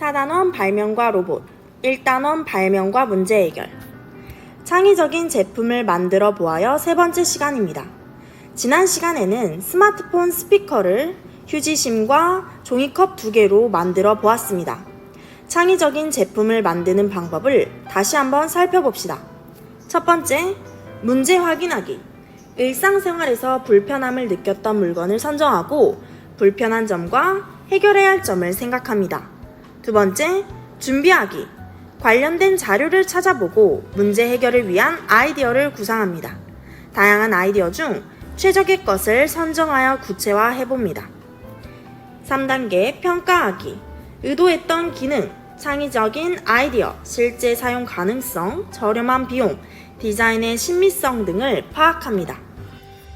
4단원 발명과 로봇, 1단원 발명과 문제 해결. 창의적인 제품을 만들어 보아요 세 번째 시간입니다. 지난 시간에는 스마트폰 스피커를 휴지심과 종이컵 2개로 만들어 보았습니다. 창의적인 제품을 만드는 방법을 다시 한번 살펴봅시다. 첫 번째, 문제 확인하기. 일상생활에서 불편함을 느꼈던 물건을 선정하고 불편한 점과 해결해야 할 점을 생각합니다. 두 번째, 준비하기. 관련된 자료를 찾아보고 문제 해결을 위한 아이디어를 구상합니다. 다양한 아이디어 중 최적의 것을 선정하여 구체화해봅니다. 3단계, 평가하기. 의도했던 기능, 창의적인 아이디어, 실제 사용 가능성, 저렴한 비용, 디자인의 신미성 등을 파악합니다.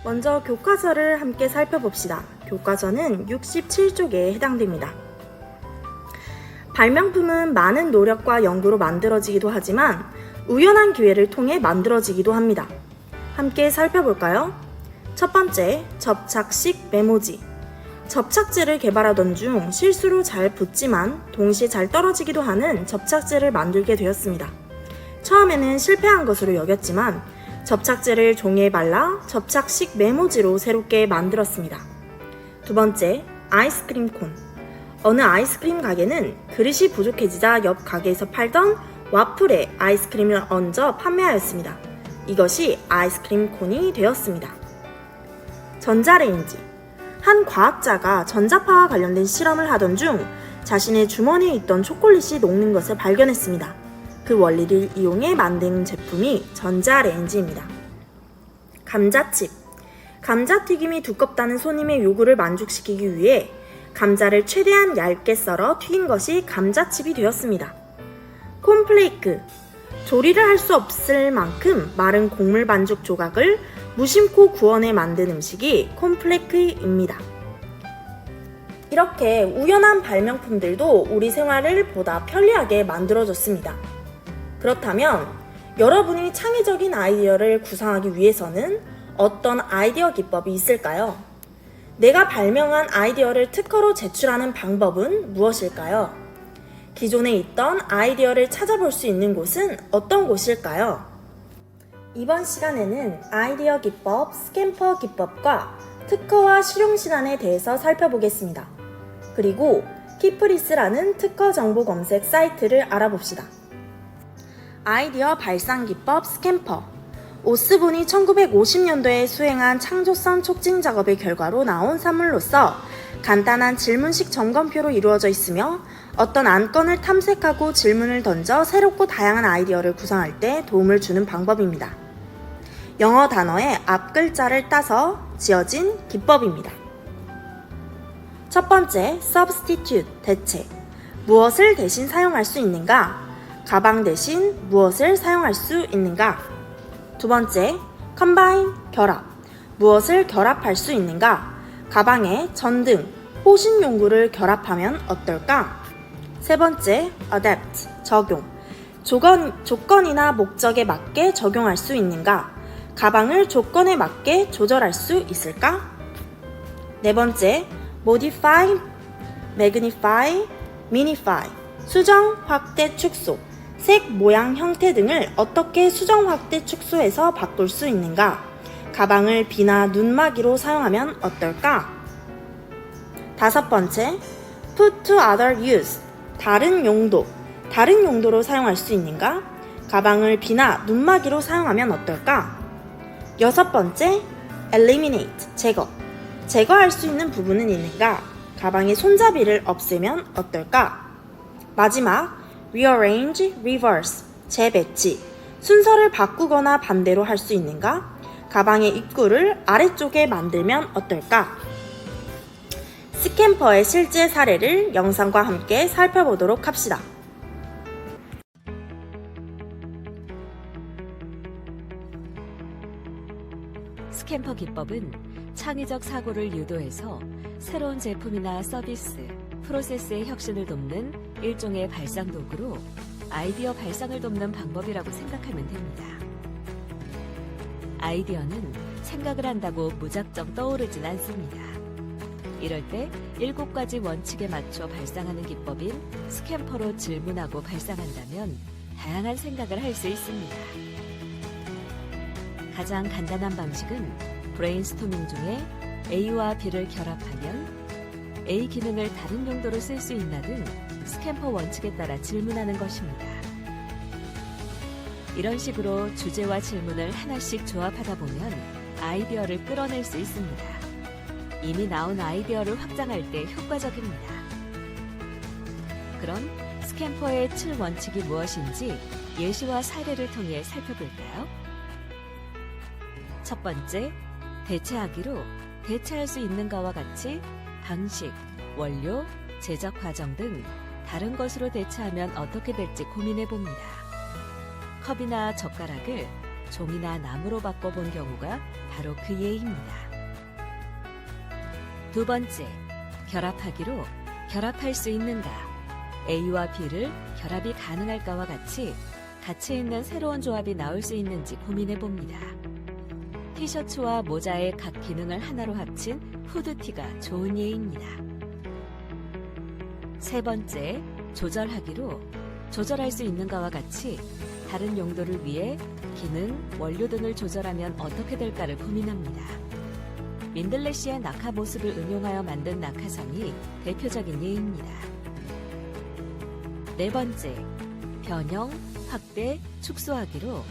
먼저 교과서를 함께 살펴봅시다. 교과서는 67쪽에 해당됩니다. 발명품은 많은 노력과 연구로 만들어지기도 하지만 우연한 기회를 통해 만들어지기도 합니다. 함께 살펴볼까요? 첫 번째, 접착식 메모지. 접착제를 개발하던 중 실수로 잘 붙지만 동시에 잘 떨어지기도 하는 접착제를 만들게 되었습니다. 처음에는 실패한 것으로 여겼지만 접착제를 종이에 발라 접착식 메모지로 새롭게 만들었습니다. 두 번째, 아이스크림 콘. 어느 아이스크림 가게는 그릇이 부족해지자 옆 가게에서 팔던 와플에 아이스크림을 얹어 판매하였습니다. 이것이 아이스크림 콘이 되었습니다. 전자레인지. 한 과학자가 전자파와 관련된 실험을 하던 중 자신의 주머니에 있던 초콜릿이 녹는 것을 발견했습니다. 그 원리를 이용해 만든 제품이 전자레인지입니다. 감자칩. 감자튀김이 두껍다는 손님의 요구를 만족시키기 위해 감자를 최대한 얇게 썰어 튀긴 것이 감자칩이 되었습니다. 콘플레이크. 조리를 할 수 없을 만큼 마른 곡물 반죽 조각을 무심코 구워내 만든 음식이 콘플레이크입니다. 이렇게 우연한 발명품들도 우리 생활을 보다 편리하게 만들어줬습니다. 그렇다면 여러분이 창의적인 아이디어를 구상하기 위해서는 어떤 아이디어 기법이 있을까요? 내가 발명한 아이디어를 특허로 제출하는 방법은 무엇일까요? 기존에 있던 아이디어를 찾아볼 수 있는 곳은 어떤 곳일까요? 이번 시간에는 아이디어 기법, 스캠퍼 기법과 특허와 실용 신안에 대해서 살펴보겠습니다. 그리고 키프리스라는 특허 정보 검색 사이트를 알아봅시다. 아이디어 발상 기법 스캠퍼. 오스본이 1950년도에 수행한 창조성 촉진 작업의 결과로 나온 산물로서 간단한 질문식 점검표로 이루어져 있으며 어떤 안건을 탐색하고 질문을 던져 새롭고 다양한 아이디어를 구상할 때 도움을 주는 방법입니다. 영어 단어의 앞 글자를 따서 지어진 기법입니다. 첫 번째, substitute, 대체. 무엇을 대신 사용할 수 있는가? 가방 대신 무엇을 사용할 수 있는가? 두 번째, combine, 결합. 무엇을 결합할 수 있는가? 가방에 전등, 호신 용구를 결합하면 어떨까? 세 번째, adapt, 적용. 조건이나 목적에 맞게 적용할 수 있는가? 가방을 조건에 맞게 조절할 수 있을까? 네 번째, modify, magnify, minify. 수정, 확대, 축소. 색, 모양, 형태 등을 어떻게 수정, 확대, 축소해서 바꿀 수 있는가? 가방을 비나 눈막이로 사용하면 어떨까? 다섯 번째, put to other use. 다른 용도. 다른 용도로 사용할 수 있는가? 가방을 비나 눈막이로 사용하면 어떨까? 여섯 번째, eliminate, 제거. 제거할 수 있는 부분은 있는가? 가방의 손잡이를 없애면 어떨까? 마지막, rearrange, reverse, 재배치. 순서를 바꾸거나 반대로 할 수 있는가? 가방의 입구를 아래쪽에 만들면 어떨까? 스캠퍼의 실제 사례를 영상과 함께 살펴보도록 합시다. 스캠퍼 기법은 창의적 사고를 유도해서 새로운 제품이나 서비스, 프로세스의 혁신을 돕는 일종의 발상 도구로 아이디어 발상을 돕는 방법이라고 생각하면 됩니다. 아이디어는 생각을 한다고 무작정 떠오르진 않습니다. 이럴 때 7가지 원칙에 맞춰 발상하는 기법인 스캠퍼로 질문하고 발상한다면 다양한 생각을 할 수 있습니다. 가장 간단한 방식은 브레인스토밍 중에 A와 B를 결합하면 A 기능을 다른 용도로 쓸 수 있나 등 스캠퍼 원칙에 따라 질문하는 것입니다. 이런 식으로 주제와 질문을 하나씩 조합하다 보면 아이디어를 끌어낼 수 있습니다. 이미 나온 아이디어를 확장할 때 효과적입니다. 그럼 스캠퍼의 7원칙이 무엇인지 예시와 사례를 통해 살펴볼까요? 첫 번째, 대체하기로 대체할 수 있는가와 같이 방식, 원료, 제작 과정 등 다른 것으로 대체하면 어떻게 될지 고민해 봅니다. 컵이나 젓가락을 종이나 나무로 바꿔본 경우가 바로 그 예입니다. 두 번째, 결합하기로 결합할 수 있는가, A와 B를 결합이 가능할까와 같이 가치 있는 새로운 조합이 나올 수 있는지 고민해 봅니다. 티셔츠와 모자의 각 기능을 하나로 합친 후드티가 좋은 예입니다. 세 번째, 조절하기로 조절할 수 있는가와 같이 다른 용도를 위해 기능, 원료 등을 조절하면 어떻게 될까를 고민합니다. 민들레시의 낙하 모습을 응용하여 만든 낙하산이 대표적인 예입니다. 네 번째, 변형, 확대, 축소하기로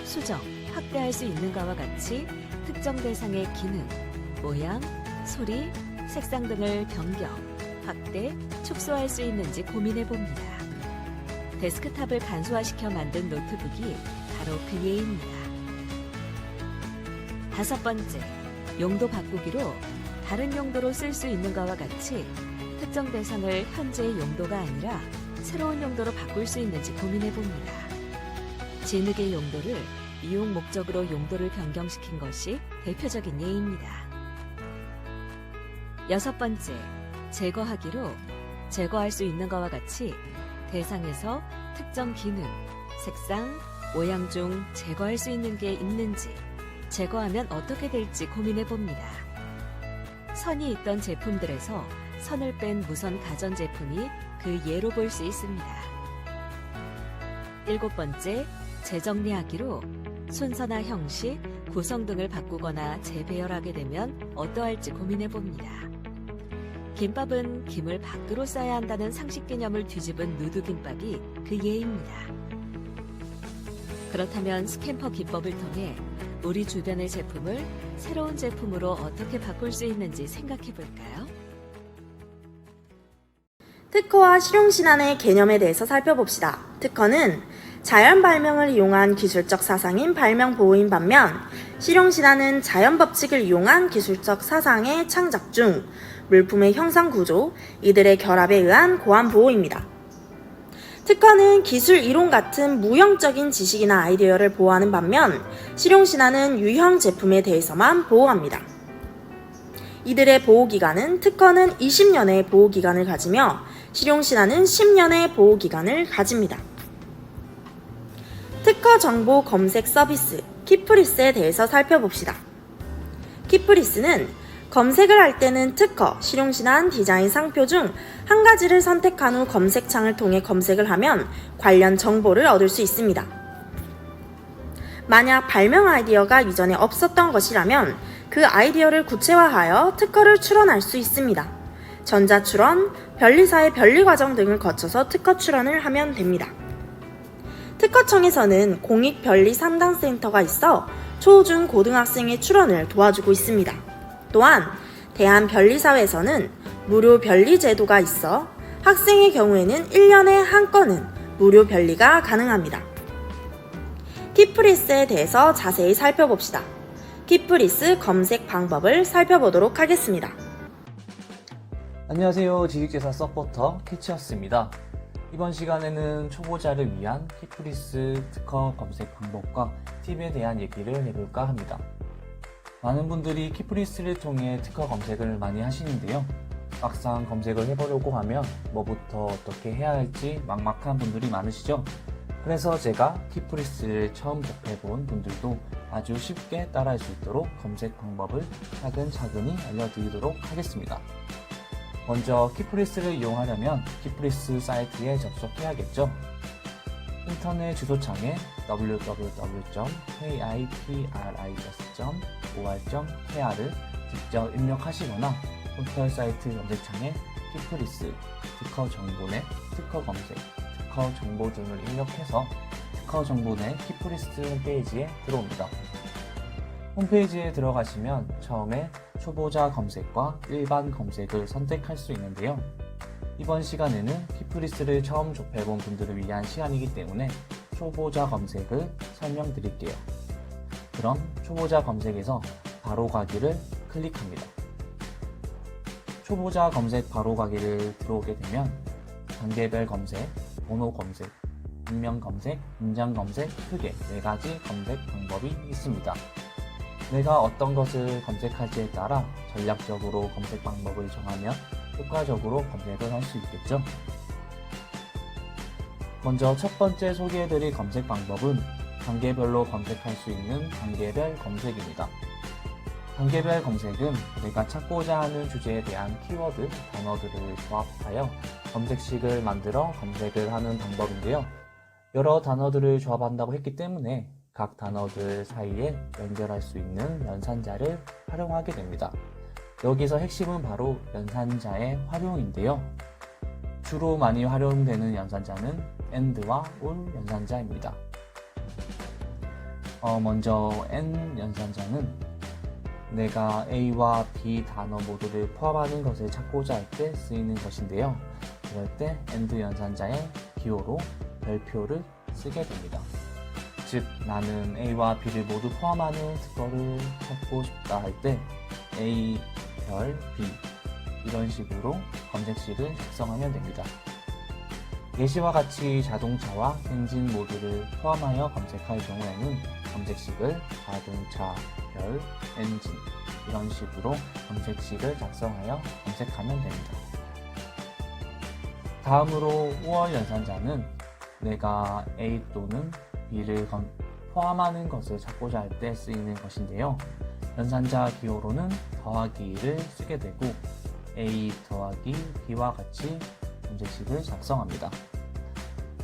수정, 확대할 수 있는가와 같이 특정 대상의 기능, 모양, 소리, 색상 등을 변경, 확대, 축소할 수 있는지 고민해 봅니다. 데스크탑을 간소화시켜 만든 노트북이 바로 그 예입니다. 다섯 번째, 용도 바꾸기로 다른 용도로 쓸 수 있는가와 같이 특정 대상을 현재의 용도가 아니라 새로운 용도로 바꿀 수 있는지 고민해 봅니다. 진흙의 용도를 이용 목적으로 용도를 변경시킨 것이 대표적인 예입니다. 여섯 번째, 제거하기로 제거할 수 있는가와 같이 대상에서 특정 기능, 색상, 모양 중 제거할 수 있는 게 있는지, 제거하면 어떻게 될지 고민해 봅니다. 선이 있던 제품들에서 선을 뺀 무선 가전제품이 그 예로 볼 수 있습니다. 일곱 번째, 재정리하기로 순서나 형식, 구성 등을 바꾸거나 재배열하게 되면 어떠할지 고민해 봅니다. 김밥은 김을 밖으로 싸야 한다는 상식 개념을 뒤집은 누드김밥이 그 예입니다. 그렇다면 스캠퍼 기법을 통해 우리 주변의 제품을 새로운 제품으로 어떻게 바꿀 수 있는지 생각해 볼까요? 특허와 실용신안의 개념에 대해서 살펴봅시다. 특허는 자연 발명을 이용한 기술적 사상인 발명 보호인 반면 실용신안은 자연 법칙을 이용한 기술적 사상의 창작 중 물품의 형상 구조, 이들의 결합에 의한 고안 보호입니다. 특허는 기술 이론 같은 무형적인 지식이나 아이디어를 보호하는 반면 실용신안은 유형 제품에 대해서만 보호합니다. 이들의 보호기간은 특허는 20년의 보호기간을 가지며 실용신안은 10년의 보호기간을 가집니다. 특허 정보 검색 서비스 키프리스에 대해서 살펴봅시다. 키프리스는 검색을 할 때는 특허, 실용신안, 디자인 상표 중 한 가지를 선택한 후 검색창을 통해 검색을 하면 관련 정보를 얻을 수 있습니다. 만약 발명 아이디어가 이전에 없었던 것이라면 그 아이디어를 구체화하여 특허를 출원할 수 있습니다. 전자출원, 변리사의 변리 과정 등을 거쳐서 특허 출원을 하면 됩니다. 특허청에서는 공익변리 3단 센터가 있어 초, 중, 고등학생의 출원을 도와주고 있습니다. 또한 대한변리사회에서는 무료 변리 제도가 있어 학생의 경우에는 1년에 한 건은 무료 변리가 가능합니다. 키프리스에 대해서 자세히 살펴봅시다. 키프리스 검색 방법을 살펴보도록 하겠습니다. 안녕하세요. 지식재산 서포터 캐치어스입니다. 이번 시간에는 초보자를 위한 키프리스 특허 검색 방법과 팁에 대한 얘기를 해볼까 합니다. 많은 분들이 키프리스를 통해 특허 검색을 많이 하시는데요. 막상 검색을 해보려고 하면 뭐부터 어떻게 해야 할지 막막한 분들이 많으시죠? 그래서 제가 키프리스를 처음 접해본 분들도 아주 쉽게 따라할 수 있도록 검색 방법을 차근차근히 알려드리도록 하겠습니다. 먼저 키프리스를 이용하려면 키프리스 사이트에 접속해야겠죠. 인터넷 주소창에 www.kipris.or.kr을 직접 입력하시거나 포털 사이트 검색창에 키프리스, 특허 정보넷, 특허 검색, 특허 정보 등을 입력해서 특허 정보 내 키프리스 홈페이지에 들어옵니다. 홈페이지에 들어가시면 처음에 초보자 검색과 일반 검색을 선택할 수 있는데요. 이번 시간에는 키프리스를 처음 접해본 분들을 위한 시간이기 때문에 초보자 검색을 설명드릴게요. 그럼 초보자 검색에서 바로 가기를 클릭합니다. 초보자 검색 바로 가기를 들어오게 되면 단계별 검색, 번호 검색, 인명 검색, 문장 검색 크게 4가지 검색 방법이 있습니다. 내가 어떤 것을 검색할지에 따라 전략적으로 검색 방법을 정하면 효과적으로 검색을 할 수 있겠죠. 먼저 첫 번째 소개해드릴 검색 방법은 단계별로 검색할 수 있는 단계별 검색입니다. 단계별 검색은 내가 찾고자 하는 주제에 대한 키워드, 단어들을 조합하여 검색식을 만들어 검색을 하는 방법인데요. 여러 단어들을 조합한다고 했기 때문에 각 단어들 사이에 연결할 수 있는 연산자를 활용하게 됩니다. 여기서 핵심은 바로 연산자의 활용인데요. 주로 많이 활용되는 연산자는 AND와 OR 연산자입니다. 먼저 AND 연산자는 내가 A와 B 단어 모두를 포함하는 것을 찾고자 할 때 쓰이는 것인데요. 그럴 때 AND 연산자의 기호로 별표를 쓰게 됩니다. 즉, 나는 A와 B를 모두 포함하는 특허를 찾고 싶다 할 때 A, 별, B 이런 식으로 검색식을 작성하면 됩니다. 예시와 같이 자동차와 엔진 모두를 포함하여 검색할 경우에는 검색식을 자동차, 별, 엔진 이런 식으로 검색식을 작성하여 검색하면 됩니다. 다음으로 OR 연산자는 내가 A 또는 B를 포함하는 것을 찾고자 할 때 쓰이는 것인데요. 연산자 기호로는 더하기를 쓰게 되고 A 더하기 B와 같이 검색식을 작성합니다.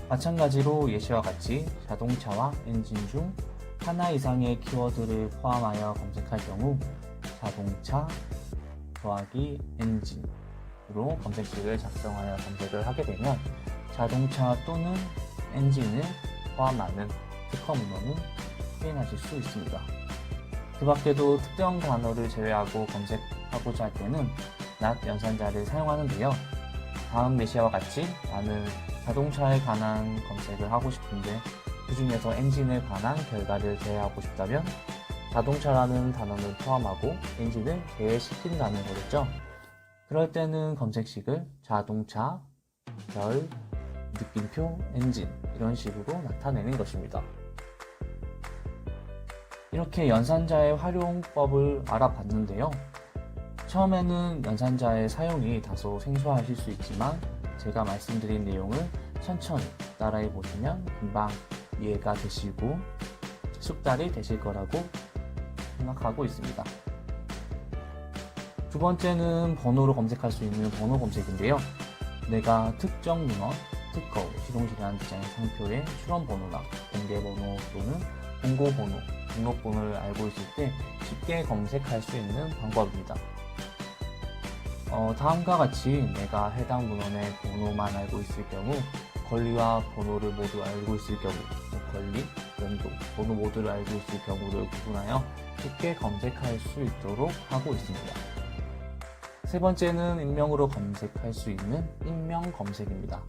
마찬가지로 예시와 같이 자동차와 엔진 중 하나 이상의 키워드를 포함하여 검색할 경우 자동차 더하기 엔진으로 검색식을 작성하여 검색을 하게 되면 자동차 또는 엔진을 포함하는 특허 문헌을 확인하실 수 있습니다. 그 밖에도 특정 단어를 제외하고 검색하고자 할 때는 not 연산자를 사용하는데요. 다음 예시와 같이 나는 자동차에 관한 검색을 하고 싶은데 그 중에서 엔진에 관한 결과를 제외하고 싶다면 자동차라는 단어를 포함하고 엔진을 제외시킨다는 거겠죠. 그럴 때는 검색식을 자동차, 별, 느낌표, 엔진 이런 식으로 나타내는 것입니다. 이렇게 연산자의 활용법을 알아봤는데요. 처음에는 연산자의 사용이 다소 생소하실 수 있지만 제가 말씀드린 내용을 천천히 따라해 보시면 금방 이해가 되시고 숙달이 되실 거라고 생각하고 있습니다. 두 번째는 번호로 검색할 수 있는 번호 검색인데요. 내가 특정 문헌, 특허, 시동실이라는 디자인 상표의 출원번호나 공개번호 또는 공고번호, 등록번호를 알고 있을 때 쉽게 검색할 수 있는 방법입니다. 다음과 같이 내가 해당 문헌의 번호만 알고 있을 경우 권리와 번호를 모두 알고 있을 경우 권리, 연도, 번호 모두를 알고 있을 경우를 구분하여 쉽게 검색할 수 있도록 하고 있습니다. 세 번째는 익명으로 검색할 수 있는 익명 검색입니다.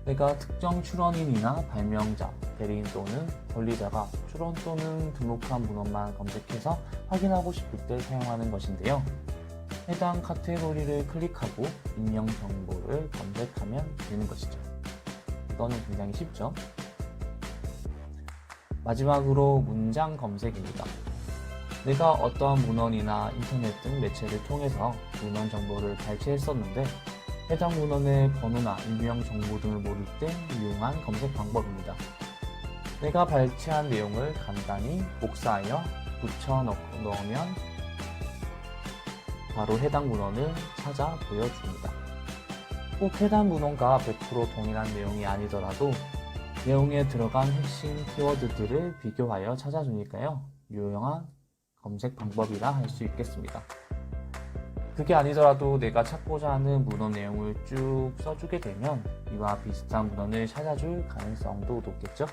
내가 특정 출원인이나 발명자, 대리인 또는 권리자가 출원 또는 등록한 문헌만 검색해서 확인하고 싶을 때 사용하는 것인데요. 해당 카테고리를 클릭하고 익명 정보를 검색하면 되는 것이죠. 이거는 굉장히 쉽죠? 마지막으로 문장 검색입니다. 내가 어떠한 문헌이나 인터넷 등 매체를 통해서 문헌 정보를 발췌했었는데 해당 문헌의 번호나 인명 정보 등을 모를 때 유용한 검색 방법입니다. 내가 발췌한 내용을 간단히 복사하여 붙여 넣으면 바로 해당 문헌을 찾아 보여줍니다. 꼭 해당 문헌과 100% 동일한 내용이 아니더라도 내용에 들어간 핵심 키워드들을 비교하여 찾아주니까요. 유용한 검색 방법이라 할 수 있겠습니다. 그게 아니더라도 내가 찾고자 하는 문헌 내용을 쭉 써주게 되면 이와 비슷한 문헌을 찾아줄 가능성도 높겠죠?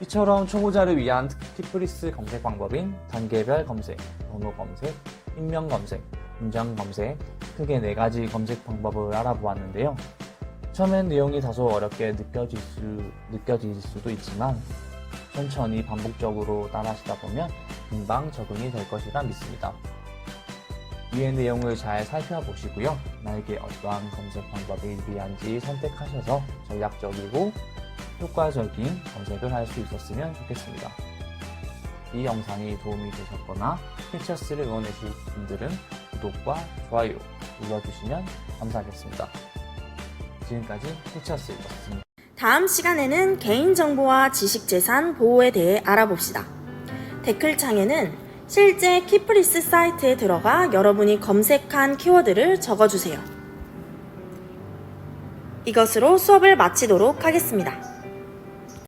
이처럼 초보자를 위한 키프리스 검색 방법인 단계별 검색, 번호 검색, 인명 검색, 인정 검색, 크게 4가지 검색 방법을 알아보았는데요. 처음엔 내용이 다소 어렵게 느껴질 수도 있지만 천천히 반복적으로 따라하시다 보면 금방 적응이 될 것이라 믿습니다. 위의 내용을 잘 살펴보시고요. 나에게 어떠한 검색 방법이 유리한지 선택하셔서 전략적이고 효과적인 검색을 할 수 있었으면 좋겠습니다. 이 영상이 도움이 되셨거나 캐치어스를 응원해주실 분들은 구독과 좋아요 눌러주시면 감사하겠습니다. 지금까지 캐치어스였습니다. 다음 시간에는 개인정보와 지식재산 보호에 대해 알아봅시다. 댓글창에는 실제 키프리스 사이트에 들어가 여러분이 검색한 키워드를 적어주세요. 이것으로 수업을 마치도록 하겠습니다.